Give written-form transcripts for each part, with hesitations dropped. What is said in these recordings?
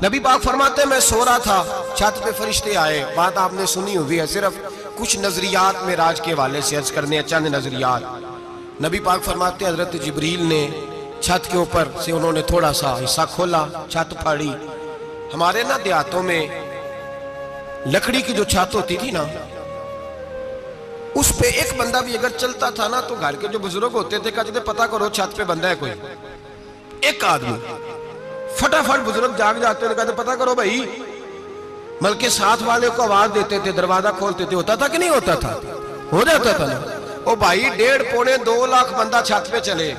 نبی پاک فرماتے ہیں میں سو رہا تھا، چھت پہ فرشتے آئے. بات آپ نے سنی ہوئی ہے، صرف کچھ نظریات معراج کے حوالے سے عرض کرنے ہیں، چند نظریات. نبی پاک فرماتے ہیں حضرت جبریل نے چھت کے اوپر سے انہوں نے تھوڑا سا حصہ کھولا، چھت پھاڑی. ہمارے نا دیہاتوں میں لکڑی کی جو چھت ہوتی تھی نا، اس پہ ایک بندہ بھی اگر چلتا تھا نا تو گھر کے جو بزرگ ہوتے تھے کہتے تھے پتہ کرو چھت پہ بندہ ہے کوئی. ایک آدمی فٹافٹ بزرگ جاگ جاتے تھے، کہتے پتہ کرو بھائی. بلکہ ساتھ والے کو آواز دیتے تھے، دروازہ کھولتے تھے. ہوتا تھا کہ نہیں ہوتا تھا؟ ہو جاتا تھا نا. او بھائی 1.5 پونے 2 لاکھ بندہ چھت پہ چلے.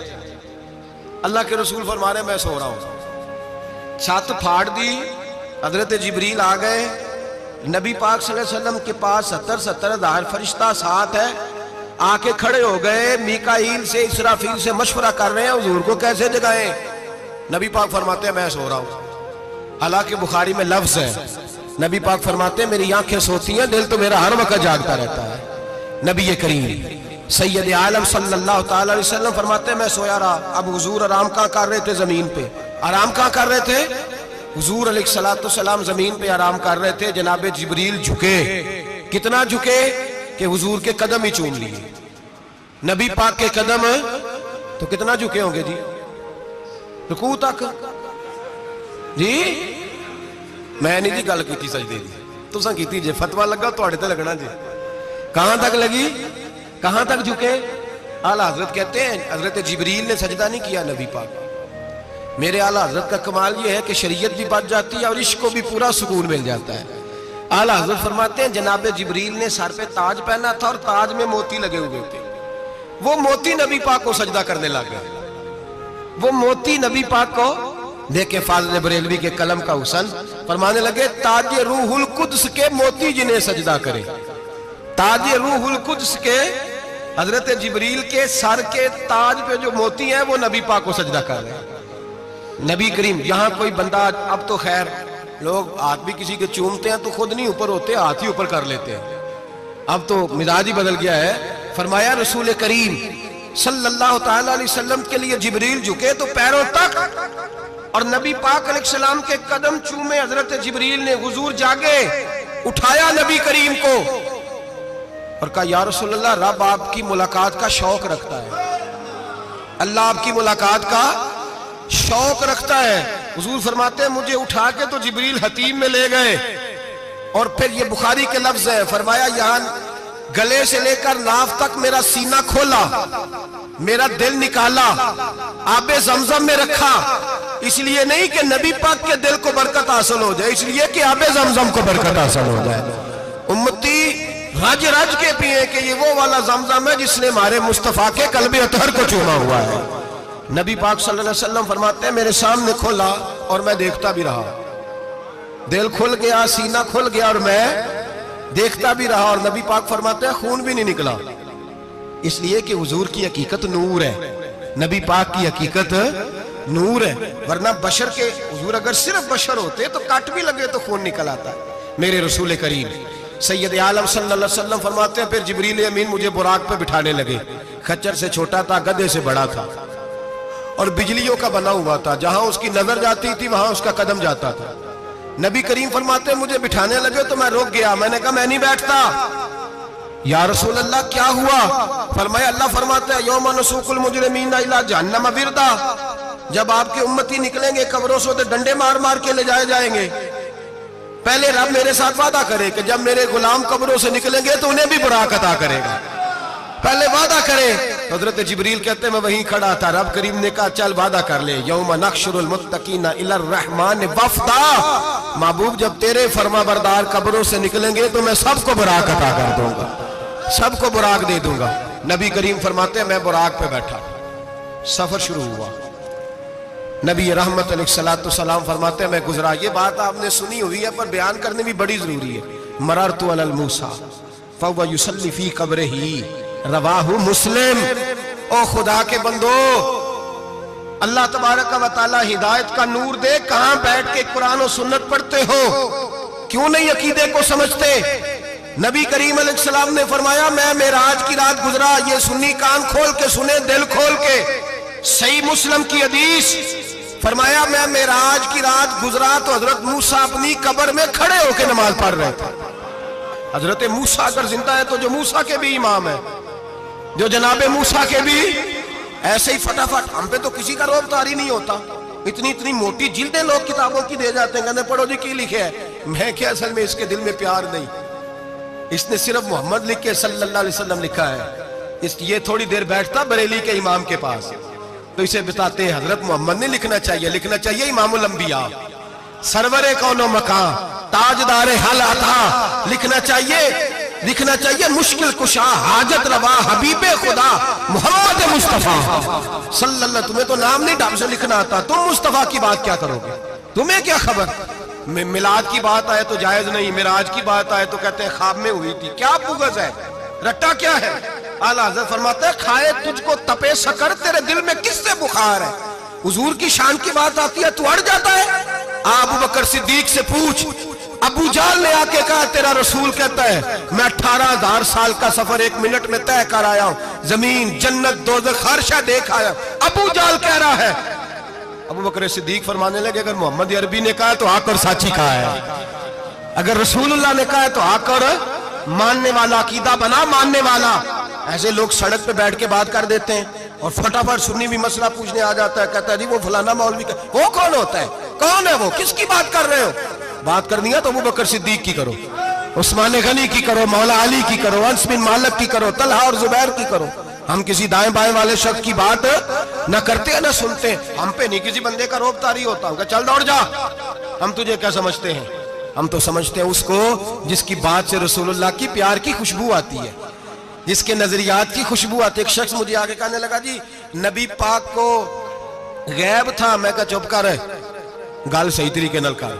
اللہ کے رسول فرما رہے ہیں میں سو رہا ہوں. چھت پھاڑ دی، حضرت جبریل آ گئے. نبی پاک صلی اللہ علیہ وسلم کے پاس 70 ہزار فرشتہ ساتھ ہے. آ کے کھڑے ہو گئے، میکائیل سے اسرافیل سے مشورہ کر رہے ہیں حضور کو کیسے جگائیں. نبی پاک فرماتے ہیں میں سو رہا ہوں. حالانکہ بخاری میں لفظ ہے، نبی پاک فرماتے ہیں میری آنکھیں سوتی ہیں، دل تو میرا ہر وقت جاگتا رہتا ہے. نبی کریم سید عالم صلی اللہ تعالی علیہ وسلم فرماتے ہیں میں سویا رہا. اب حضور آرام کہاں کر رہے تھے؟ زمین پہ. آرام کہاں کر رہے تھے؟ حضور علیہ السلام زمین پہ آرام کر رہے تھے. جناب جبریل جھکے. کتنا جھکے کہ حضور کے قدم ہی چوم لیے. نبی پاک کے قدم تو کتنا جھکے ہوں گے جی؟ رکوع تک. جی میں نہیں جی گل کی سجدے دی، تساں کیتی جے. فتویٰ لگا تواڈے تے لگنا جی. کہاں تک لگی؟ کہاں تک جھکے؟ اعلیٰ حضرت کہتے ہیں حضرت جبریل نے سجدہ نہیں کیا نبی پاک. میرے اعلیٰ حضرت کا کمال یہ ہے کہ شریعت بھی بچ جاتی ہے اور عشق کو بھی پورا سکون مل جاتا ہے. اعلیٰ حضرت فرماتے ہیں جناب جبریل نے سر پہ تاج پہنا تھا اور تاج میں موتی لگے ہوئے تھے. وہ موتی نبی پاک کو سجدہ کرنے لگ گئے. وہ موتی نبی پاک کو دیکھیں. فاضل بریلوی کے قلم کا حسن فرمانے لگے تاج روح القدس کے موتی جنہیں سجدہ کرے. تاج روح القدس کے حضرت جبریل کے سر کے تاج پہ جو موتی ہیں وہ نبی پاک کو سجدہ کر رہے ہیں. نبی کریم یہاں کوئی بندہ، اب تو خیر لوگ ہاتھ بھی کسی کے چومتے ہیں تو خود نہیں اوپر ہوتے، ہاتھ ہی اوپر کر لیتے ہیں. اب تو مزاج ہی بدل گیا ہے. فرمایا رسول کریم صلی اللہ تعالی علیہ وسلم کے لیے جبریل جھکے تو پیروں تک، اور نبی پاک علیہ السلام کے قدم چومے. حضرت جبریل نے حضور جاگے، اٹھایا نبی کریم کو اور کہا یا رسول اللہ رب آپ کی ملاقات کا شوق رکھتا ہے. اللہ آپ کی ملاقات کا شوق رکھتا ہے. حضور فرماتے ہیں مجھے اٹھا کے تو جبریل حتیم میں لے گئے. اور پھر یہ بخاری کے لفظ ہے، فرمایا یہاں گلے سے لے کر ناف تک میرا سینہ کھولا، میرا دل نکالا، آب زمزم میں رکھا. اس لیے نہیں کہ نبی پاک کے دل کو برکت حاصل ہو جائے، اس لیے کہ آب زمزم کو برکت حاصل ہو جائے. امتی رج رج کے پیئے کہ یہ وہ والا زمزم ہے جس نے ہمارے مصطفیٰ کے قلب اطہر کو چوما ہوا ہے. نبی پاک صلی اللہ علیہ وسلم فرماتے ہیں میرے سامنے کھولا اور میں دیکھتا بھی رہا. دل کھل گیا، سینہ کھل گیا اور میں دیکھتا بھی رہا. اور نبی پاک فرماتے ہیں خون بھی نہیں نکلا، اس لیے کہ حضور کی حقیقت نور ہے. نبی پاک کی حقیقت نور ہے. ورنہ بشر کے حضور اگر صرف بشر ہوتے تو کٹ بھی لگے تو خون نکل آتا. میرے رسول کریم سید عالم صلی اللہ علیہ وسلم فرماتے ہیں پھر جبریل امین مجھے براق پہ بٹھانے لگے. خچر سے چھوٹا تھا، گدھے سے بڑا تھا اور بجلیوں کا بنا ہوا تھا. جہاں اس کی نظر جاتی تھی وہاں اس کا قدم جاتا تھا. نبی کریم فرماتے ہیں مجھے بٹھانے لگے تو میں رک گیا. میں نے کہا میں نہیں بیٹھتا. یا رسول اللہ کیا ہوا؟ فرمایا اللہ فرماتے ہیں یوم نسوق المجرمین الی جہنم وردا. جب آپ کے امتی نکلیں گے قبروں سے ڈنڈے مار مار کے لے جائے جائیں گے. پہلے رب میرے ساتھ وعدہ کرے کہ جب میرے غلام قبروں سے نکلیں گے تو انہیں بھی براق عطا کرے گا. پہلے وعدہ کرے. حضرت جبریل کہتے ہیں میں وہیں کھڑا تھا. رب کریم نے کہا چل وعدہ کر لے. یوم نحشر المتقین الی الرحمن وفدا. محبوب جب تیرے فرما بردار قبروں سے نکلیں گے تو میں سب کو براق عطا کر دوں گا، سب کو براق دے دوں گا. نبی کریم فرماتے ہیں میں براق پہ بیٹھا. سفر شروع ہوا. نبی رحمت علیہ السلام فرماتے ہیں میں گزرا. یہ بات آپ نے سنی ہوئی ہے پر بیان کرنے بھی بڑی ضروری ہے. مررت علی الموسیٰ فہو یصلی فی قبرہ رواہ مسلم. او خدا کے بندو اللہ تبارک و تعالی ہدایت کا نور دے. کہاں بیٹھ کے قرآن و سنت پڑھتے ہو؟ کیوں نہیں عقیدے کو سمجھتے؟ نبی کریم علیہ السلام نے فرمایا میں معراج کی رات گزرا. یہ سنی کان کھول کے سنے، دل کھول کے. صحیح مسلم کی حدیث فرمایا میں معراج کی رات گزرا تو حضرت موسیٰ اپنی قبر میں کھڑے ہو کے نماز پڑھ رہے تھے. حضرت موسیٰ اگر زندہ ہے تو جو موسیٰ کے بھی امام ہے, جو جناب موسیٰ کے بھی ایسے ہی فٹافٹ. ہم پہ تو کسی کا روب طاری نہیں ہوتا, اتنی موٹی جلدیں لوگ کتابوں کی دے جاتے ہیں, کہتے ہیں پڑھو جی کی لکھے ہے. میں کیا, اصل میں اس کے دل میں پیار نہیں, اس نے صرف محمد لکھ کے صلی اللہ علیہ وسلم لکھا ہے. یہ تھوڑی دیر بیٹھتا بریلی کے امام کے پاس تو اسے بتاتے ہیں حضرت محمد نے لکھنا چاہیے امام الانبیاء, سرور کون و مکان, تاجدار حل عطا, لکھنا چاہیے مشکل کشا, حاجت روا, حبیب خدا محمد مصطفیٰ صلی اللہ. تمہیں تو نام نہیں ڈھنگ سے لکھنا آتا, تم مصطفیٰ کی بات کیا کرو گے, تمہیں کیا خبر. میلاد کی بات آئے تو جائز نہیں, معراج کی بات آئے تو کہتے ہیں خواب میں ہوئی تھی. کیا بغض ہے, رٹا کیا ہے. اعلیٰ حضرت فرماتا ہے کھائے تجھ کو تپے سکر, تیرے دل میں کس سے بخار ہے. حضور کی شان کی بات آتی ہے تو اڑ جاتا ہے. ابو بکر صدیق سے پوچھ, ابو جہل نے آ کے کہا تیرا رسول کہتا ہے میں 18,000 سال کا سفر 1 منٹ میں طے کر آیا ہوں, زمین جنت دوزخ ہر شے دیکھ آیا. ابو جہل کہہ رہا ہے. ابو بکر صدیق فرمانے لگے اگر محمد عربی نے کہا تو آ کر سچی کہا ہے, اگر رسول اللہ نے کہا ہے تو آ کر ماننے والا, عقیدہ بنا ماننے والا. ایسے لوگ سڑک پہ بیٹھ کے بات کر دیتے ہیں اور فٹافٹ سنی بھی مسئلہ پوچھنے آ جاتا ہے, کہتا ہے جی وہ فلانا مولوی کا, وہ کون ہوتا ہے, کون ہے وہ, کس کی بات کر رہے ہو. بات کرنی ہے تو ابو بکر صدیق کی کرو, عثمان غنی کی کرو, مولا علی کی کرو, انس بن مالک کی کرو, طلحہ اور زبیر کی کرو. ہم کسی دائیں بائیں والے شخص کی بات نہ کرتے ہیں نہ سنتے ہیں. ہم پہ نہیں کسی بندے کا روب طاری ہوتا, ہم کہ چل دوڑ جا, ہم تجھے کیا سمجھتے ہیں. ہم تو سمجھتے ہیں اس کو جس کی بات سے رسول اللہ کی پیار کی خوشبو آتی ہے, جس کے نظریات کی خوشبو آتی ہے. ایک شخص مجھے آگے کہنے لگا جی نبی پاک کو غیب تھا. میں کہا چپ کر, گل صحیح طریقے نال کر.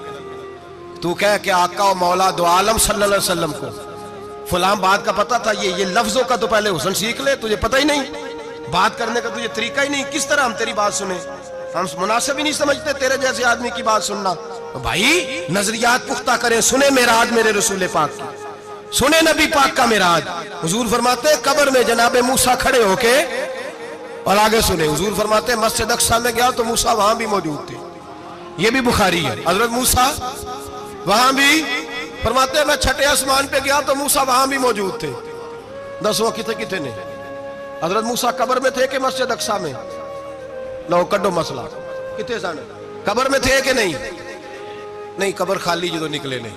تو کہہ کہ آقا و مولا دو عالم صلی اللہ علیہ وسلم کو فلاں بات کا پتہ تھا, یہ لفظوں کا تو پہلے حسن سیکھ لے, تجھے پتہ ہی نہیں, بات کرنے کا تجھے طریقہ ہی نہیں, کس طرح ہم تیری بات سنیں. ہم مناسب ہی نہیں سمجھتے تیرے جیسے آدمی کی بات سننا. بھائی نظریات پختہ کریں, سنیں معراج میرے رسول پاک کی, سنیں نبی پاک کا معراج. حضور فرماتے ہیں قبر میں جناب موسیٰ کھڑے ہو کے, اور آگے سنیں حضور فرماتے ہیں مسجد اقصیٰ میں گیا تو موسیٰ وہاں بھی موجود تھے. یہ بھی بخاری ہے. حضرت موسیٰ وہاں بھی, فرماتے ہیں میں 6 آسمان پہ گیا تو موسیٰ وہاں بھی موجود تھے. 10 وہ کتنے نے, حضرت موسیٰ قبر میں تھے کہ مسجد اقصیٰ میں, لو کڈو مسئلہ, کتنے سانے قبر میں تھے کہ نہیں, قبر خالی جدو نکلے نے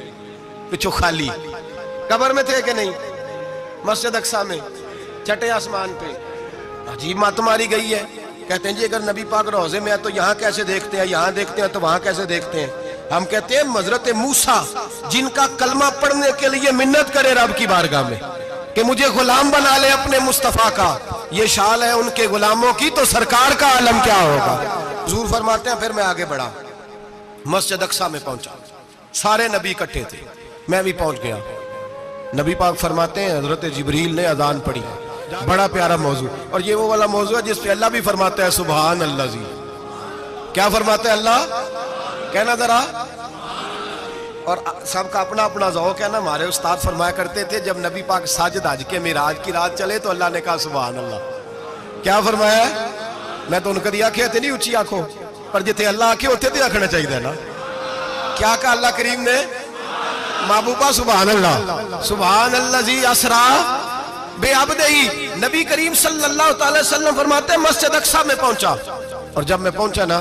پچھو خالی, قبر میں تھے کہ نہیں, مسجد اقصیٰ میں 6 آسمان پہ. عجیب مات ماری گئی ہے. کہتے ہیں جی اگر نبی پاک روضے میں ہے تو یہاں کیسے دیکھتے ہیں, یہاں دیکھتے ہیں تو وہاں کیسے دیکھتے ہیں. ہم کہتے ہیں حضرت موسیٰ جن کا کلمہ پڑھنے کے لیے منت کرے رب کی بارگاہ میں کہ مجھے غلام بنا لے اپنے مصطفیٰ کا, یہ شال ہے ان کے غلاموں کی, تو سرکار کا عالم کیا ہوگا. حضور فرماتے ہیں پھر میں آگے بڑھا, مسجد اقصیٰ میں پہنچا, سارے نبی اکٹھے تھے, میں بھی پہنچ گیا. نبی پاک فرماتے ہیں حضرت جبریل نے اذان پڑھی. بڑا پیارا موضوع, اور یہ وہ والا موضوع ہے جس پہ اللہ بھی فرماتا ہے سبحان اللہ جی. کیا فرماتا ہے اللہ, کہنا ذرا. اور سب کا اپنا اپنا ذوق ہے نا. ہمارے استاد فرمایا کرتے تھے جب نبی پاک ساجد حج کے معراج کی رات چلے تو اللہ نے کہا سبحان اللہ. کیا فرمایا ہے, میں تو ان کو آنکھیں تھے نہیں اونچی آنکھوں پر, جتنے اللہ آنکھیں ہوتے تھے آنکھنا چاہیے نا. کیا کہا اللہ کریم نے, محبوبہ سبحان اللہ, سبحان اللہ جی اسرا بے عبدہی. نبی کریم صلی اللہ تعالی وسلم فرماتے ہیں مسجد اقصیٰ میں پہنچا, اور جب میں پہنچا نا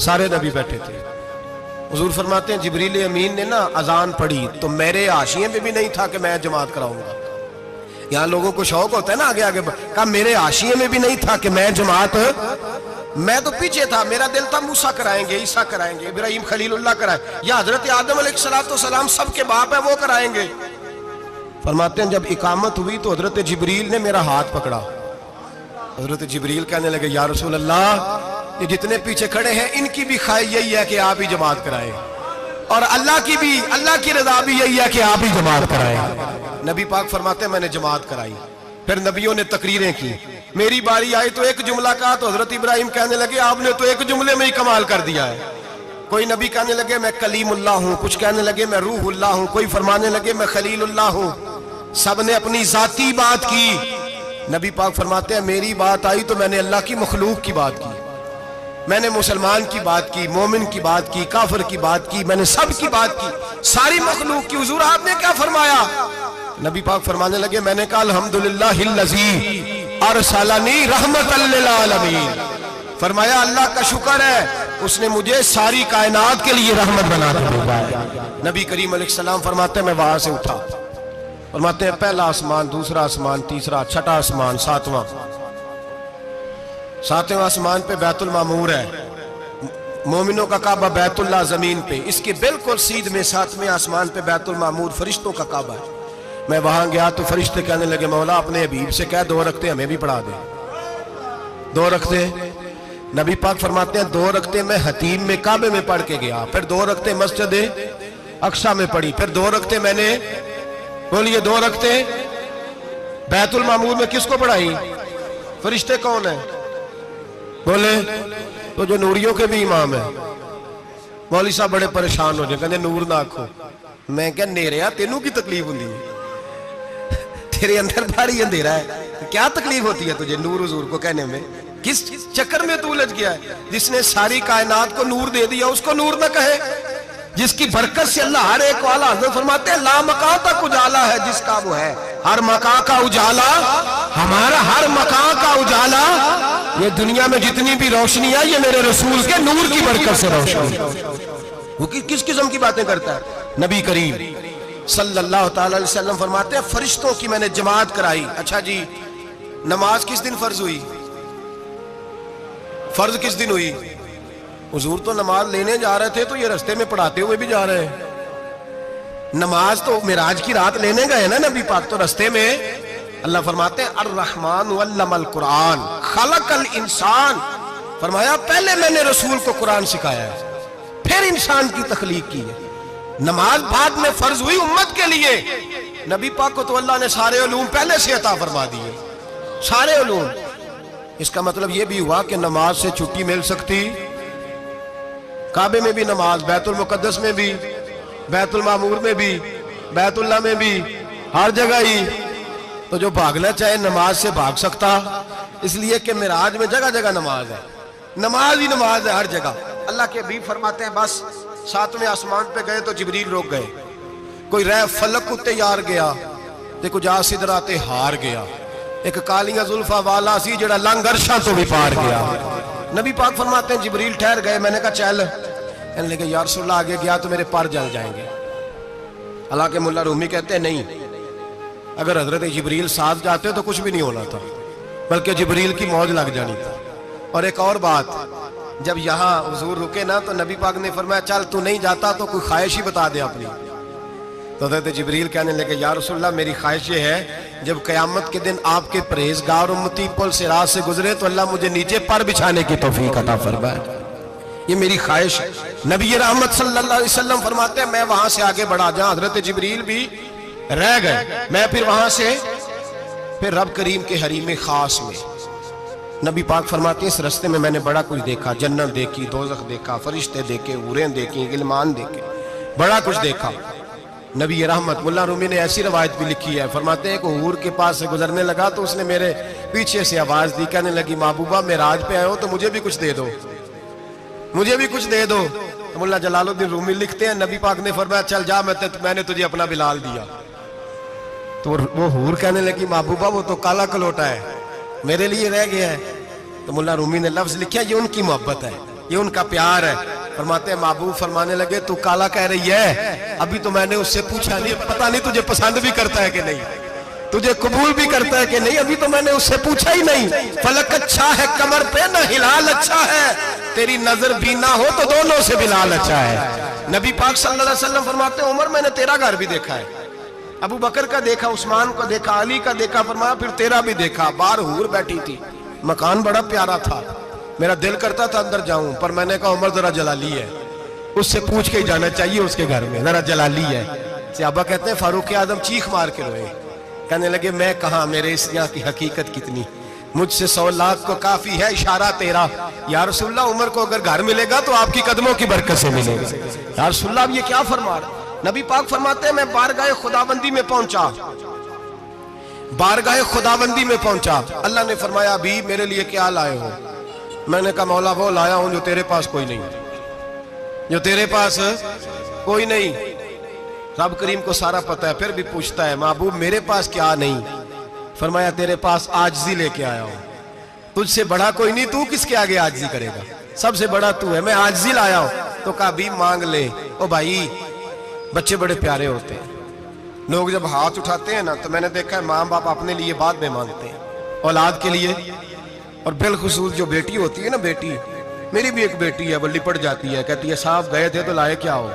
سارے نبی بیٹھے تھے. حضور فرماتے ہیں جبریل امین نے نا اذان پڑھی تو میرے حاشیے میں بھی نہیں تھا کہ میں جماعت کراؤں گا. یہاں لوگوں کو شوق ہوتا ہے نا آگے آگے, کہا میرے حاشیے میں بھی نہیں تھا کہ میں جماعت, میں تو پیچھے تھا. میرا دل تھا موسیٰ کرائیں گے, عیسیٰ کرائیں گے, ابراہیم خلیل اللہ کرائیں, یا حضرت آدم علیہ السلام سب کے باپ ہے وہ کرائیں گے. فرماتے ہیں جب اقامت ہوئی تو حضرت جبریل نے میرا ہاتھ پکڑا. حضرت جبریل کہنے لگے یا رسول اللہ یہ جتنے پیچھے کھڑے ہیں ان کی بھی خواہش یہی ہے کہ آپ ہی جماعت کرائیں, اور اللہ کی رضا بھی یہی ہے کہ آپ ہی جماعت کرائیں. نبی پاک فرماتے ہیں میں نے جماعت کرائی. پھر نبیوں نے تقریریں کی, میری باری آئی تو ایک جملہ کہا تو حضرت ابراہیم کہنے لگے آپ نے تو ایک جملے میں ہی کمال کر دیا ہے. کوئی نبی کہنے لگے میں کلیم اللہ ہوں, کچھ کہنے لگے میں روح اللہ ہوں, کوئی فرمانے لگے میں خلیل اللہ ہوں. سب نے اپنی ذاتی بات کی. نبی پاک فرماتے ہیں میری بات آئی تو میں نے اللہ کی مخلوق کی بات کی. میں نے مسلمان کی بات کی، مومن کی بات کی، کافر کی بات کی، میں نے سب کی بات کی، ساری مخلوق کی۔ حضور آپ نے کیا فرمایا؟ نبی پاک فرمانے لگے میں نے کہا الحمدللہ الذی ارسلنی رحمت للعالمین، فرمایا اللہ کا شکر ہے اس نے مجھے ساری کائنات کے لیے رحمت بنا کر بھیجا ہے۔ نبی کریم علیہ السلام فرماتے ہیں میں وہاں سے اٹھا، فرماتے ہیں پہلا آسمان، دوسرا آسمان، تیسرا، چھٹا آسمان، ساتواں آسمان پہ بیت المعمور ہے، مومنوں کا کعبہ بیت اللہ زمین پہ، اس کے بالکل سیدھ میں 7ویں آسمان پہ بیت المعمور فرشتوں کا کعبہ ہے۔ میں وہاں گیا تو فرشتے کہنے لگے مولا اپنے حبیب سے کہہ 2 رکعتیں ہمیں بھی پڑھا دے۔ 2 رکعتیں، نبی پاک فرماتے ہیں 2 رکعتیں میں حتیم میں کعبے میں پڑھ کے گیا، پھر 2 رکعتیں مسجد اقصی میں پڑھی، پھر 2 رکعتیں میں نے، بولیے 2 رکعتیں بیت المعمور میں کس کو پڑھائی؟ فرشتے کون ہیں؟ بولے تو جو نوریوں کے بھی امام ہیں۔ مولوی صاحب بڑے پریشان ہو جائے، کہنے نور نہ آکھو۔ میں کہا نیریا تینوں کی تکلیف ہوندی ہے، تیرے اندر بھاری اندھیرا ہے، کیا تکلیف ہوتی ہے تجھے نور حضور کو کہنے میں؟ کس چکر میں تو الجھ گیا ہے؟ جس نے ساری کائنات کو نور دے دیا اس کو نور نہ کہے؟ جس کی برکت سے اللہ ہر ایک والا، حضرت فرماتے ہیں لا مکان تک اجالا ہے جس کا وہ ہے، ہر مکان کا اجالا ہمارا، ہر مکان کا اجالا، یہ دنیا میں جتنی بھی روشنی ہے یہ میرے رسول کے نور کی برکت سے روشنی ہے۔ وہ کس قسم کی باتیں کرتا ہے؟ نبی کریم صلی اللہ تعالی علیہ وسلم فرماتے ہیں فرشتوں کی میں نے جماعت کرائی۔ اچھا جی نماز کس دن فرض ہوئی؟ فرض کس دن ہوئی؟ حضور تو نماز لینے جا رہے تھے تو یہ رستے میں پڑھاتے ہوئے بھی جا رہے ہیں۔ نماز تو معراج کی رات لینے گئے نا نبی پاک، تو رستے میں اللہ فرماتے ہیں الرحمن علم القرآن خلق الانسان، فرمایا پہلے میں نے رسول کو قرآن سکھایا ہے پھر انسان کی تخلیق کی ہے۔ نماز بعد میں فرض ہوئی امت کے لیے، نبی پاک کو تو اللہ نے سارے علوم پہلے سے عطا فرما دیے، سارے علوم۔ اس کا مطلب یہ بھی ہوا کہ نماز سے چھٹی مل سکتی، کعبے میں بھی نماز، بیت المقدس میں بھی، بیت المعمور میں بھی، بیت اللہ میں بھی، ہر جگہ ہی۔ تو جو بھاگنا چاہے نماز سے بھاگ سکتا، اس لیے کہ معراج میں جگہ جگہ نماز ہے، نماز ہی نماز ہے ہر جگہ۔ اللہ کے حبیب فرماتے ہیں بس 7ویں آسمان پہ گئے تو جبریل روک گئے، کوئی رہ فلک کو تیار گیا تے کچھ آ سدرات ہار گیا، ایک کالیاں زلفا والا سی جڑا لنگ عرشاں تو بھی پار گیا۔ نبی پاک فرماتے ہیں جبریل ٹھہر گئے، میں نے کہا چل، کہنے لگے یا رسول اللہ آگے گیا تو میرے پر جل جائیں گے۔ حالانکہ ملا رومی کہتے ہیں نہیں، اگر حضرت جبریل ساتھ جاتے تو کچھ بھی نہیں ہونا تھا، بلکہ جبریل کی موج لگ جانی تھی۔ اور ایک اور بات، جب یہاں حضور رکے نا تو نبی پاک نے فرمایا چل تو نہیں جاتا تو کوئی خواہش ہی بتا دے اپنی۔ تو حضرت جبریل کہنے لگے یا رسول اللہ میری خواہش یہ ہے جب قیامت کے دن آپ کے پرہیزگار امتی پل صراط سے گزرے تو اللہ مجھے نیچے پر بچھانے کی توفیق عطا فرمائے، یہ میری خواہش ہے۔ نبی رحمت صلی اللہ علیہ وسلم فرماتے ہیں میں وہاں سے آگے بڑھا جہاں حضرت جبریل بھی رہ گئے، میں پھر وہاں سے پھر رب کریم کے حریم خاص میں، نبی پاک فرماتے ہیں اس رستے میں نے بڑا کچھ دیکھا، جنت دیکھی، دوزخ دیکھا، فرشتے دیکھے، حوریں دیکھی، غلمان دیکھے، بڑا کچھ دیکھا۔ نبی رحمت ملا رومی نے ایسی روایت بھی لکھی ہے، فرماتے ہیں کہ حور کے پاس سے گزرنے لگا تو اس نے میرے پیچھے سے آواز دی، کہنے لگی محبوبہ معراج پہ آئے ہو تو مجھے بھی کچھ دے دو، مجھے بھی کچھ دے دو۔ تو ملا جلال الدین رومی لکھتے ہیں نبی پاک نے فرمایا چل جا میں نے تجھے اپنا بلال دیا۔ تو وہ حور کہنے لگی محبوبہ وہ تو کالا کلوٹا ہے، میرے لیے رہ گیا ہے۔ تو ملا رومی نے لفظ لکھا یہ ان کی محبت ہے، یہ ان کا پیار ہے۔ فرماتے ہیں محبوب فرمانے لگے تو کالا کہہ رہی ہے، ابھی تو میں نے اس سے پوچھا نہیں، پتہ نہیں تجھے پسند بھی کرتا ہے کہ نہیں، تجھے قبول بھی کرتا ہے کہ نہیں، ابھی تو میں نے اس سے پوچھا ہی نہیں۔ فلک اچھا ہے کمر پہ نہ ہلال اچھا ہے، تیری نظر بھی نہ ہو تو دونوں سے بلال اچھا ہے۔ نبی پاک صلی اللہ علیہ وسلم فرماتے ہیں عمر میں نے تیرا گھر بھی دیکھا ہے، ابو بکر کا دیکھا، عثمان کا دیکھا، علی کا دیکھا، فرمایا پھر تیرا بھی دیکھا۔ باہر حور بیٹھی تھی، مکان بڑا پیارا تھا، میرا دل کرتا تھا اندر جاؤں، پر میں نے کہا عمر ذرا جلالی ہے، اس سے پوچھ کے ہی جانا چاہیے اس کے گھر میں، ذرا جلالی ہے۔ صحابہ کہتے ہیں فاروق اعظم چیخ مار کے روئے، کہنے لگے میں کہاں، میرے اس یہاں کی حقیقت کتنی، مجھ سے 100 لاکھ کو کافی ہے اشارہ تیرا۔ یا رسول اللہ عمر کو اگر گھر ملے گا تو آپ کی قدموں کی برکت سے ملے گا۔ یا رسول اللہ اب یہ کیا فرما رہا؟ نبی پاک فرماتے ہیں میں بارگاہ خداوندی میں پہنچا، بارگاہ خداوندی میں پہنچا، اللہ نے فرمایا ابھی میرے لیے کیا لائے ہو؟ میں نے کہا مولا وہ لایا ہوں جو تیرے پاس کوئی نہیں، جو تیرے پاس کوئی نہیں۔ رب کریم کو سارا پتہ ہے، پھر بھی پوچھتا ہے محبوب میرے پاس کیا نہیں؟ فرمایا تیرے پاس عاجزی لے کے آیا ہوں، تجھ سے بڑا کوئی نہیں، تو کس کے آگے عاجزی کرے گا، سب سے بڑا تو ہے، میں عاجزی لایا ہوں۔ تو کہا بھی مانگ لے۔ او بھائی بچے بڑے پیارے ہوتے ہیں، لوگ جب ہاتھ اٹھاتے ہیں نا تو میں نے دیکھا ہے ماں باپ اپنے لیے بعد میں مانگتے ہیں، اولاد کے لیے، اور بالخصوص جو بیٹی ہوتی ہے نا، بیٹی میری بھی ایک بیٹی ہے، وہ لپٹ جاتی ہے، کہتی ہے صاحب گئے تھے تو لائے کیا ہو؟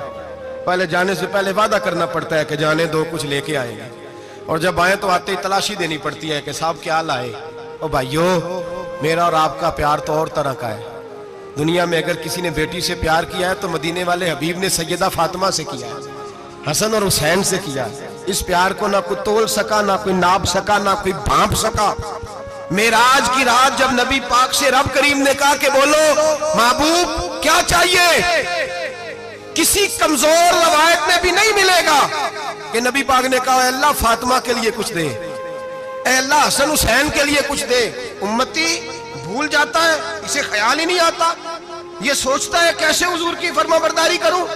پہلے جانے سے پہلے وعدہ کرنا پڑتا ہے کہ جانے دو کچھ لے کے آئیں گے، اور جب آئیں تو آتے ہی تلاشی دینی پڑتی ہے کہ صاحب کیا لائے۔ او بھائیو میرا اور آپ کا پیار تو اور طرح کا ہے، دنیا میں اگر کسی نے بیٹی سے پیار کیا ہے تو مدینے والے حبیب نے سیدہ فاطمہ سے کیا ہے، حسن اور حسین سے کیا ہے۔ اس پیار کو نہ کوئی تول سکا، نہ کوئی ناپ سکا، نہ کوئی بھانپ سکا۔ معراج کی رات جب نبی پاک سے رب کریم نے کہا کہ بولو محبوب کیا چاہیے، کسی کمزور روایت میں بھی نہیں ملے گا کہ نبی پاک نے کہا اے اللہ فاطمہ کے لیے کچھ دے، اے اللہ حسن حسین کے لیے کچھ دے۔ امتی بھول جاتا ہے، اسے خیال ہی نہیں آتا، یہ سوچتا ہے کیسے حضور کی فرما برداری کروں۔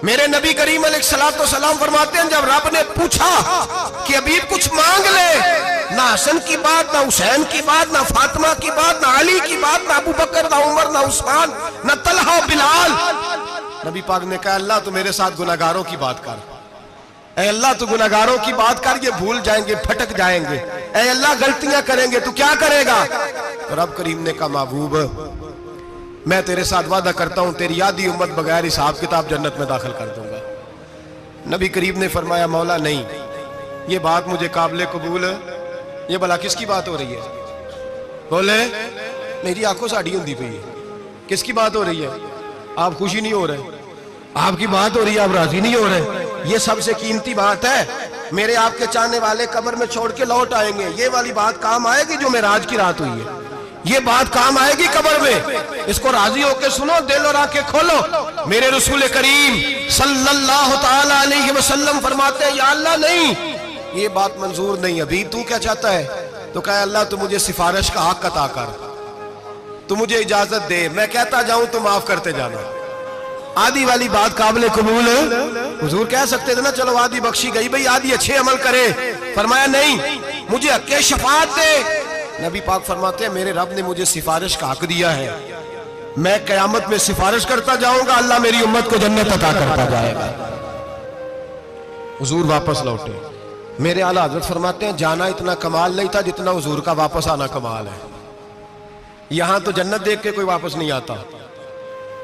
میرے نبی کریم علیہ السلام فرماتے ہیں جب رب نے پوچھا کہ ابھی کچھ مانگ لے، نہ حسن کی بات، نہ حسین کی بات، نہ فاطمہ کی بات، نہ علی کی بات، نہ ابو بکر، نہ عمر، نہ عثمان، نہ طلحہ بلال، نبی پاک نے کہا اللہ تو میرے ساتھ گناہگاروں کی بات کر، اے اللہ تو گناہگاروں کی بات کر، یہ بھول جائیں گے، پھٹک جائیں گے، اے اللہ غلطیاں کریں گے تو کیا کرے گا؟ تو رب کریم نے کہا محبوب میں تیرے ساتھ وعدہ کرتا ہوں تیری آدھی امت بغیر حساب کتاب جنت میں داخل کر دوں گا۔ نبی کریم نے فرمایا مولا نہیں، یہ بات مجھے قابل قبول ہے، یہ بھلا کس کی بات ہو رہی ہے؟ بولے میری آنکھوں سے اڑی ہوندی پئی ہے، کس کی بات ہو رہی ہے؟ آپ خوشی نہیں ہو رہے، آپ کی بات ہو رہی ہے، آپ راضی نہیں ہو رہے، یہ سب سے قیمتی بات ہے، میرے آپ کے چاہنے والے قبر میں چھوڑ کے لوٹ آئیں گے، یہ والی بات کام آئے گی جو معراج کی رات ہوئی ہے، یہ بات کام آئے گی قبر میں، اس کو راضی ہو کے سنو، دل اور آنکھیں کھولو۔ میرے رسول کریم صلی اللہ تعالی علیہ وسلم فرماتے ہیں یا اللہ نہیں، یہ بات منظور نہیں، ابھی تو کیا چاہتا ہے؟ تو کہا اللہ تو مجھے سفارش کا حق عطا کر، تو مجھے اجازت دے، میں کہتا جاؤں تو معاف کرتے جانا۔ آدھی والی بات قابل قبول ہے، حضور کہہ سکتے تھے نا چلو آدھی بخشی گئی بھئی آدھی اچھے عمل کرے، فرمایا نہیں مجھے حق شفاعت دے۔ نبی پاک فرماتے ہیں میرے رب نے مجھے سفارش کا حق دیا ہے، میں قیامت میں سفارش کرتا جاؤں گا، اللہ میری امت کو جنت عطا کرتا جائے گا۔ حضور واپس لوٹے، میرے اعلیٰ حضرت فرماتے ہیں جانا اتنا کمال نہیں تھا جتنا حضور کا واپس آنا کمال ہے۔ یہاں تو جنت دیکھ کے کوئی واپس نہیں آتا،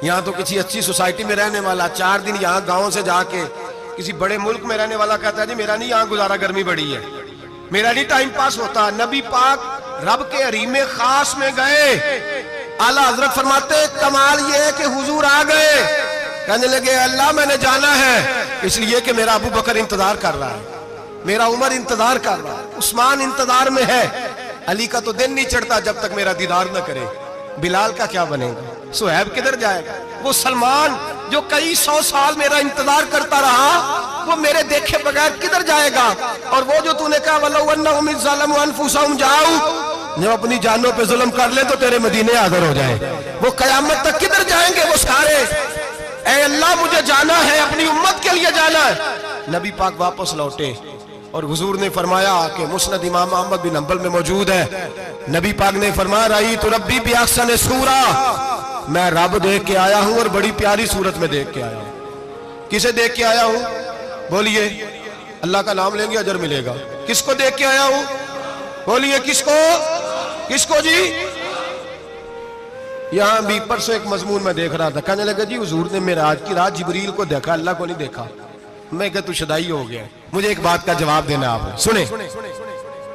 یہاں تو کسی اچھی سوسائٹی میں رہنے والا 4 دن یہاں گاؤں سے جا کے کسی بڑے ملک میں رہنے والا کہتا ہے جی میرا نہیں یہاں گزارا، گرمی بڑی ہے، میرا نہیں ٹائم پاس ہوتا۔ نبی پاک رب کے حریم خاص میں گئے، اعلیٰ حضرت فرماتے کمال یہ ہے کہ حضور آ گئے، کہنے لگے اللہ میں نے جانا ہے، اس لیے کہ میرا ابو بکر انتظار کر رہا ہے، میرا عمر انتظار کر رہا ہے، عثمان انتظار میں ہے، علی کا تو دن نہیں چڑھتا جب تک میرا دیدار نہ کرے، بلال کا کیا بنے گا، صہیب کدھر جائے گا، وہ سلمان جو کئی 100 سال میرا انتظار کرتا رہا وہ میرے دیکھے بغیر کدھر جائے گا، اور وہ جو تو نے کہا وَلَوْ أَنَّهُمْ إِذْ ظَلَمُوا أَنفُسَهُمْ جَاءُوا، جو اپنی جانوں پہ ظلم کر لے تو تیرے مدینے حاضر ہو جائیں، وہ قیامت تک کدھر جائیں گے وہ سارے، اے اللہ مجھے جانا ہے، اپنی امت کے لیے جانا ہے۔ نبی پاک واپس لوٹے اور حضور نے فرمایا کہ مسند امام احمد بن حنبل میں موجود ہے، نبی پاک نے فرمایا رأیت ربی بأحسن صورہ، میں رب دیکھ کے آیا ہوں اور بڑی پیاری صورت میں دیکھ کے آیا ہوں۔ کسے دیکھ کے آیا ہوں؟ بولیے، اللہ کا نام لیں گے اجر ملے گا۔ کس کو دیکھ کے آیا ہوں؟ بولیے کس کو؟ کس کو جی؟ یہاں بھی پرسوں ایک مضمون میں دیکھ رہا تھا، کہنے لگا جی حضور نے معراج کی رات جبریل کو دیکھا، اللہ کو نہیں دیکھا۔ میں کہا تو شدائی ہو گیا، مجھے ایک بات کا جواب دینا آپ سنیں،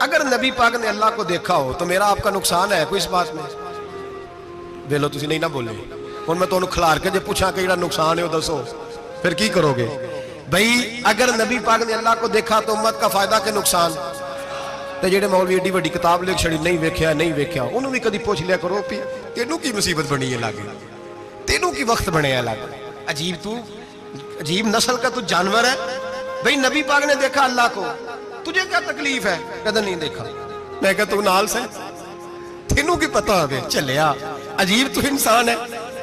اگر نبی پاک نے اللہ کو دیکھا ہو تو میرا آپ کا نقصان ہے کوئی اس بات میں؟ ویلو تسی نہیں نہ بولے، اور میں تو انہوں کھلار کے جب پوچھا کہ یہ نقصان ہے وہ دسو، پھر کی کرو گے؟ بھئی اگر نبی پاک نے اللہ کو دیکھا تو امت کا فائدہ کے نقصان؟ تے جڑے مولوی ایڈی وڈی کتاب لکھ چھڑی نہیں ویکھیا نہیں ویکھیا، انہوں بھی کدی پوچھ لیا کرو پی تینوں کی مصیبت بنی ہے لاگے، تینوں کی وقت بنے ہے لاگے، عجیب تو عجیب نسل کا تو جانور ہے۔ بھئی نبی پاک نے دیکھا اللہ کو، تجھے کیا تکلیف ہے؟ کہتا نہیں دیکھا۔ میں کہتا تو نال سے تینوں کی پتہ ہوگے چلیا، عجیب تو انسان ہے،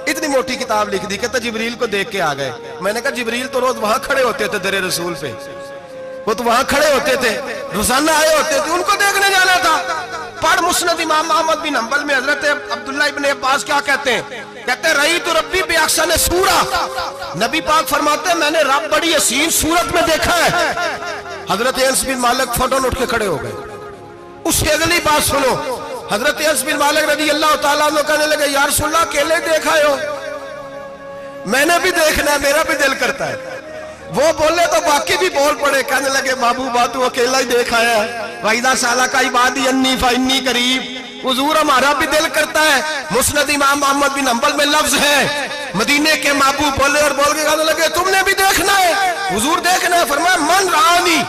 اتنی موٹی کتاب لکھ دی، کہتا جبریل کو دیکھ کے آ گئے۔ میں نے کہا جبریل تو روز وہاں کھڑے ہوتے تھے در رسول پہ، وہ تو وہاں کھڑے ہوتے تھے، روزانہ آئے ہوتے تھے، ان کو دیکھنے جانا تھا۔ پڑھ مسند امام احمد بن حنبل میں حضرت عبداللہ ابن عباس کیا کہتے ہیں؟ کہتے ہیں رأیت ربی بأحسن سورہ، نبی پاک فرماتے ہیں میں نے رب بڑی حسین صورت میں دیکھا ہے۔ حضرت انس بن مالک فوراً اٹھ کے کھڑے ہو گئے۔ اس سے اگلی بات سنو، حضرت انس بن مالک رضی اللہ تعالیٰ عنہ کہنے لگے یا رسول اللہ اکیلے دیکھا ہو؟ میں نے بھی دیکھنا ہے، میرا بھی دل کرتا ہے۔ وہ بولے تو باقی بھی بول پڑے، کہنے لگے محبوبہ تو اکیلا ہی دیکھا ہے، وَإِذَا سَأَلَكَ عِبَادِي عَنِّي فَإِنِّي قَرِيبٌ، حضور ہمارا بھی دل کرتا ہے۔ مسند امام احمد بن حنبل میں لفظ ہے، مدینے کے محبوب بولے اور بول کے کہنے لگے تم نے بھی دیکھنا ہے؟ حضور دیکھنا ہے؟ فرمایا من رآنی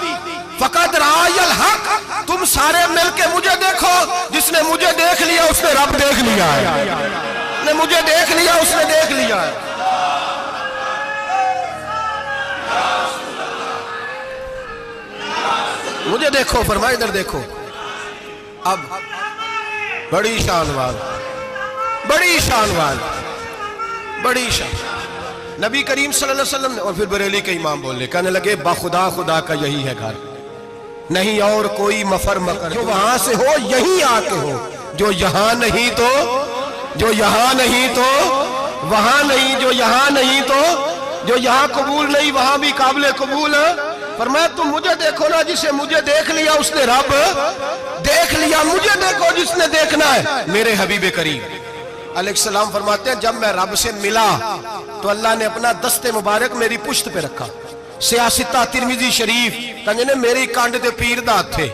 فقد رآی الحق، تم سارے مل کے مجھے دیکھو، جس نے مجھے دیکھ لیا اس نے رب دیکھ لیا ہے، جس نے مجھے دیکھ لیا اس نے دیکھ لیا ہے۔ مجھے دیکھو، فرمایا ادھر دیکھو۔ اب بڑی شان وال، بڑی شان وال، بڑی شان، نبی کریم صلی اللہ علیہ وسلم نے، اور پھر بریلی کے امام بولے، کہنے لگے بخدا خدا کا یہی ہے گھر، نہیں اور کوئی مفر مکر، جو وہاں سے ہو یہیں آتے ہو، جو یہاں نہیں تو، جو یہاں نہیں تو وہاں نہیں، جو یہاں نہیں تو جو یہاں قبول نہیں وہاں بھی قابل قبول ہے۔ فرمایا تم مجھے دیکھو نا، جسے مجھے دیکھ لیا اس نے رب دیکھ لیا، مجھے دیکھو جس نے دیکھنا ہے میرے حبیب کریم علیہ السلام۔ فرماتے ہیں جب میں رب سے ملا تو اللہ نے اپنا دست مبارک میری پشت پہ رکھا، سیاستہ ترمذی شریف کہنے نے میری کانڈ دے پیر دات تھے،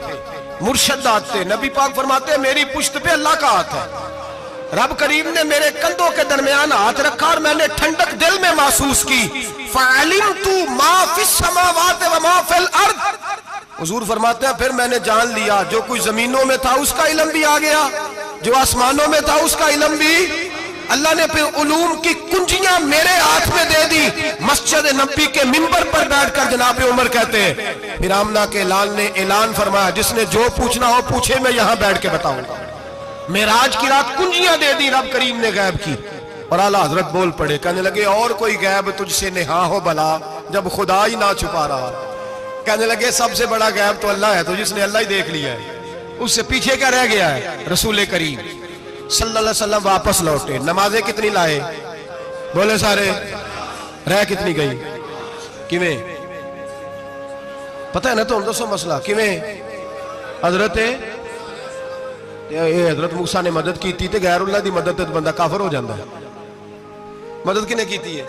مرشد دات تھے، نبی پاک فرماتے ہیں میری پشت پہ اللہ کا ہاتھ ہے، رب کریم نے میرے کندھوں کے درمیان ہاتھ رکھا اور میں نے ٹھنڈک دل میں محسوس کی، فَعَلِمْتُ مَا فِي السَّمَاوَاتِ وَمَا فِي الْأَرْضِ، حضور فرماتے ہیں پھر میں نے جان لیا جو کچھ زمینوں میں تھا اس کا علم بھی آ گیا، جو آسمانوں میں تھا اس کا علم بھی، اللہ نے پھر علوم کی کنجیاں میرے ہاتھ میں دے دی۔ مسجد نبی کے منبر پر بیٹھ کر جناب عمر کہتے ہیں پھر آمنہ کے لال نے اعلان فرمایا جس نے جو پوچھنا ہو پوچھے، میں یہاں بیٹھ کے بتاؤں گا۔ معراج کی رات کنجیاں دے دی رب کریم نے غیب کی، اور اعلیٰ حضرت بول پڑے، کہنے لگے اور کوئی غیب تجھ سے نہا ہو بلا جب خدا ہی نہ چھپا رہا، کہنے لگے سب سے بڑا غیب تو اللہ ہے، تو جس نے اللہ ہی دیکھ لیا ہے اس سے پیچھے کیا رہ گیا ہے؟ رسول کریم صلی اللہ علیہ وسلم واپس لوٹے، نمازیں کتنی لائے؟ بولے سارے، رہ کتنی گئی؟ کیویں پتہ ہے نا؟ تو دسو مسئلہ کیویں؟ حضرت موسیٰ نے مدد کی تھی تے غیر اللہ دی مدد تے بندہ کافر ہو جاندہ ہے۔ مدد کنے کی تھی ہے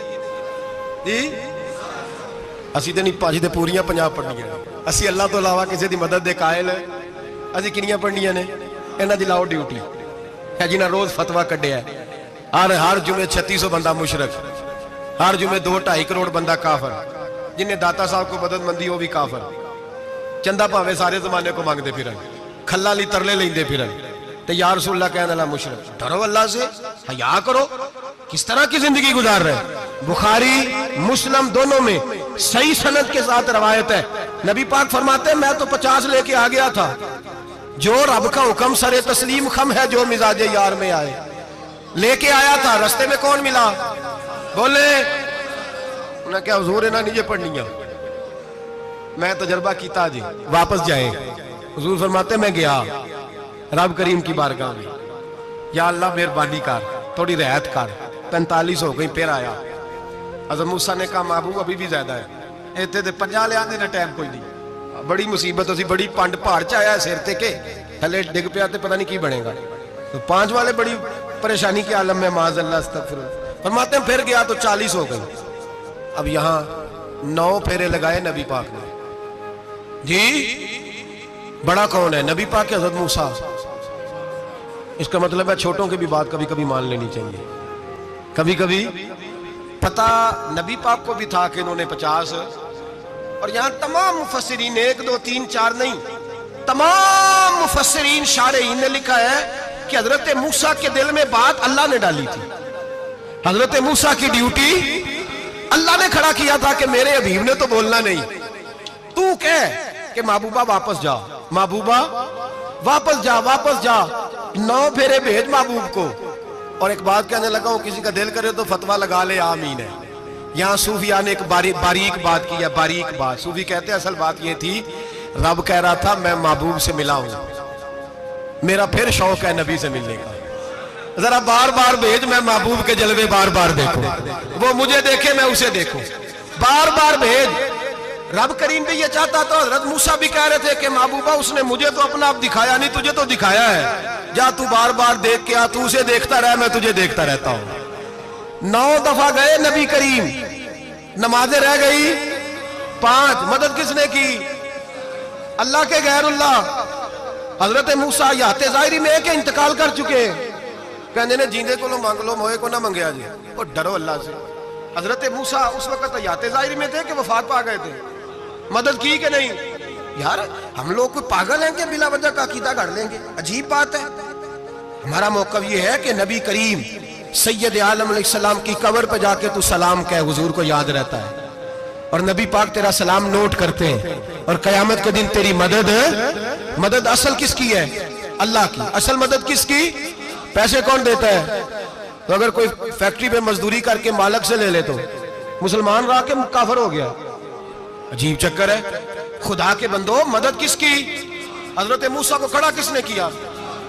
جی؟ اسی تے نہیں پاجی تے پوریاں 50 پڑھنیاں، اسی اللہ تو علاوہ کسی دی مدد دے قائل ہے، اسی کنیاں پڑھنیاں نے؟ انہاں دی لاؤ ڈیوٹی ہے جنہاں روز فتویٰ کڈیا ہے، ہر جمعے 3600 بندہ مشرک، ہر جمعے 2-2.5 کروڑ بندہ کافر، جنہیں داتا صاحب کو مدد مندی ہو بھی کافر، چندہ پاوے سارے زمانے کو مانگتے پھرن، کھلا لی ترلے لیندے پھرن، تے یا رسول اللہ کہنے اللہ مشرک، ڈرو اللہ سے، حیا کرو، کس طرح کی زندگی گزار رہے؟ بخاری مسلم دونوں میں صحیح سند کے ساتھ روایت ہے، نبی پاک فرماتے ہیں میں تو 50 لے کے آ گیا تھا، جو رب کا حکم سر تسلیم خم ہے جو مزاج یار میں آئے، لے کے آیا تھا، رستے میں کون ملا؟ بولے انہیں کیا حضور انہیں نیجے پڑھنیاں، میں تجربہ کیتا جی، واپس جائیں۔ حضور فرماتے میں گیا رب کریم کی بارگاہ میں، یا اللہ مہربانی کر، تھوڑی رعایت کر، 45 ہو گئی، پھر آیا۔ حضرت موسیٰ نے کہا محبوب ابھی بھی زیادہ ہے، ایتے دے 50 لے آنے نے ٹائم کوئی نہیں، بڑی مصیبت اسی بڑی پانڈ پہاڑ چایا ہے سیر تے کے تھلے ڈگ پیا تے پتہ نہیں کی بنے گا، تو 5 والے بڑی پریشانی کے عالم میں معاذ اللہ استغفر اللہ۔ فرماتے ہیں پھر گیا تو 40 ہو گئی، اب یہاں 9 پھیرے لگائے نبی پاک نے جی۔ بڑا کون ہے؟ نبی پاک کے حضرت موسیٰ۔ اس کا مطلب ہے چھوٹوں کی بھی بات کبھی کبھی مان لینی چاہیے، کبھی کبھی پتہ نبی پاک کو بھی تھا کہ انہوں نے 50، اور یہاں تمام مفسرین 1 2 3 4 نہیں، تمام مفسرین شارحین نے لکھا ہے کہ حضرت موسیٰ کے دل میں بات اللہ نے ڈالی تھی، حضرت موسیٰ کی ڈیوٹی اللہ نے کھڑا کیا تھا کہ میرے حبیب نے تو بولنا نہیں، تو کہہ کہ محبوبہ واپس جا، محبوبہ واپس جا، واپس جا، 9 پھیرے بھیج محبوب کو، اور ایک بات کہنے لگا ہوں، کسی کا دل کرے تو فتویٰ لگا لے، آمین ہے۔ یہاں صوفیاء نے ایک باریک بات کی ہے، باریک بات۔ صوفی کہتے ہیں اصل بات یہ تھی، رب کہہ رہا تھا میں محبوب سے ملا ہوں، میرا پھر شوق ہے نبی سے ملنے کا، ذرا بار بار بھیج، میں محبوب کے جلوے بار بار دیکھوں، وہ مجھے دیکھے میں اسے دیکھوں، بار بار بھیج۔ رب کریم بھی یہ چاہتا تو حضرت موسیٰ بھی کہہ رہے تھے کہ محبوبہ اس نے مجھے تو اپنا آپ دکھایا نہیں، تجھے تو دکھایا ہے، جا تو بار بار دیکھ کے آ، تو اسے دیکھتا رہ، میں تجھے دیکھتا رہتا ہوں۔ 9 دفعہ گئے نبی کریم، نمازیں رہ گئی 5، مدد کس نے کی؟ اللہ کے غیر اللہ۔ حضرت موسیٰ یات ظاہری میں کہ انتقال کر چکے، کہنے نے جیندے کو لو مانگ لو، موئے کو نہ منگیا جی، اور ڈرو اللہ سے۔ حضرت موسیٰ اس وقت یات ظاہری میں تھے کہ وفات پا گئے تھے، مدد کی کہ نہیں؟ یار ہم لوگ کوئی پاگل ہیں کہ بلا وجہ کا عقیدہ گھڑ لیں گے؟ عجیب بات ہے۔ ہمارا موقف یہ ہے کہ نبی کریم سید عالم علیہ السلام کی قبر پہ جا کے تو سلام کہے، حضور کو یاد رہتا ہے، اور نبی پاک تیرا سلام نوٹ کرتے ہیں، اور قیامت کے دن تیری مدد اصل کس کی ہے؟ اللہ کی۔ اصل مدد کس کی؟ پیسے کون دیتا ہے؟ تو اگر کوئی فیکٹری پہ مزدوری کر کے مالک سے لے لے تو مسلمان رہا کے کافر ہو گیا، عجیب چکر ہے۔ خدا کے بندو، مدد کس کی؟ حضرت موسیٰ کو کھڑا کس نے کیا؟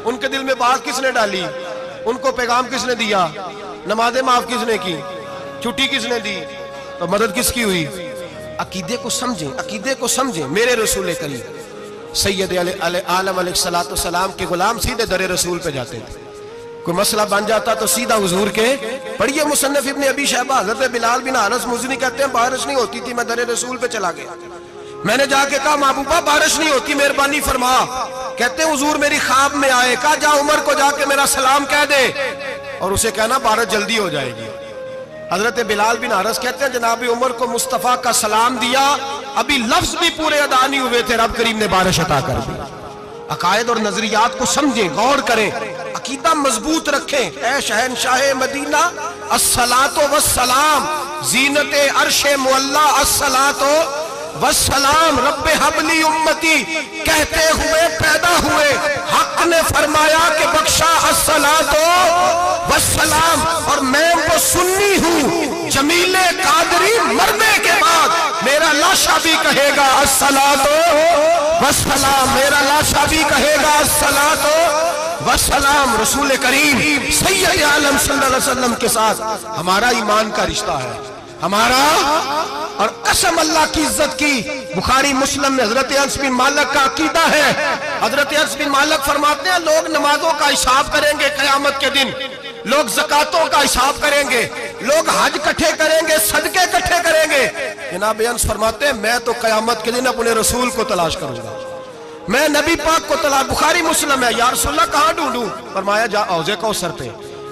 ان کے دل میں بات کس نے ڈالی؟ ان کو پیغام کس نے دیا؟ نمازیں معاف کس نے کی؟ چھٹی کس نے دی؟ تو مدد کس کی ہوئی؟ عقیدے کو سمجھیں، عقیدے کو سمجھیں۔ میرے رسول کریم سید عالم علیہ السلام کے غلام سیدھے در رسول پہ جاتے تھے، کوئی مسئلہ بن جاتا تو سیدھا حضور کے۔ پڑھیے مصنف ابن ابی شیبہ، حضرت بلال بن حارث مزنی کہتے ہیں بارش نہیں ہوتی تھی، میں در رسول پہ چلا گیا، میں نے جا کے کہا محبوبہ بارش نہیں ہوتی، مہربانی فرما۔ کہتے ہیں حضور میری خواب میں آئے، کہا جا عمر کو جا کے میرا سلام کہہ دے، اور اسے کہنا بارش جلدی ہو جائے گی۔ حضرت بلال بن حارث کہتے ہیں جناب عمر کو مصطفیٰ کا سلام دیا، ابھی لفظ بھی پورے ادا نہیں ہوئے تھے، رب کریم نے بارش عطا کر دی۔ عقائد اور نظریات کو سمجھیں، غور کریں، عقیدہ مضبوط رکھیں۔ اے شہنشاہ مدینہ الصلاۃ والسلام، زینت عرش معلی الصلاۃ والسلام، رب حبلی امتی کہتے ہوئے پیدا ہوئے، حق نے فرمایا کہ بخشا الصلاۃ والسلام، اور میں وہ سنی ہوں جمیل قادری مرنے کے بعد میرا لاشا بھی کہے گا الصلاۃ والسلام، میرا لاشا بھی کہے گا الصلاۃ والسلام۔ رسول کریم سید عالم صلی اللہ علیہ وسلم کے ساتھ ہمارا ایمان کا رشتہ ہے، ہمارا، اور قسم اللہ کی عزت کی، بخاری مسلم میں حضرت انس بن مالک کا عقیدہ ہے۔ حضرت انس بن مالک فرماتے ہیں لوگ نمازوں کا حساب کریں گے قیامت کے دن، لوگ زکاتوں کا حساب کریں گے، لوگ حج کٹھے کریں گے، صدقے کٹھے کریں گے۔ جناب انس فرماتے ہیں میں تو قیامت کے دن اپنے رسول کو تلاش کروں گا، میں نبی پاک کو تلاش۔ بخاری مسلم ہے، یا رسول اللہ کہاں ڈھونڈوں؟ فرمایا جا حوض کوثر پہ،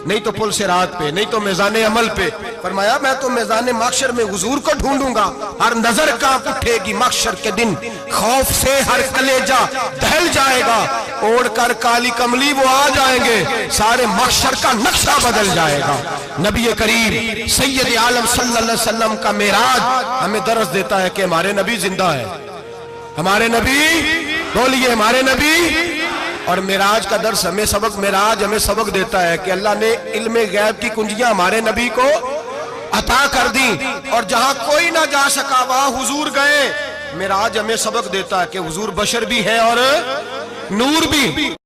نہیں تو پل صراط پہ، نہیں تو میزان عمل پہ۔ فرمایا میں تو میزان محشر میں حضور کو ڈھونڈوں گا، ہر نظر کانپ اٹھے گی محشر کے دن، خوف سے ہر کلیجہ دہل جائے گا، اوڑھ کر کالی کملی وہ آ جائیں گے، سارے محشر کا نقشہ بدل جائے گا۔ نبی کریم سید عالم صلی اللہ علیہ وسلم کا معراج ہمیں درس دیتا ہے کہ ہمارے نبی زندہ ہے، ہمارے نبی، بولیے ہمارے نبی۔ اور معراج کا درس ہمیں معراج ہمیں سبق دیتا ہے کہ اللہ نے علم غیب کی کنجیاں ہمارے نبی کو عطا کر دی، اور جہاں کوئی نہ جا سکا وہاں حضور گئے۔ معراج ہمیں سبق دیتا ہے کہ حضور بشر بھی ہے اور نور بھی۔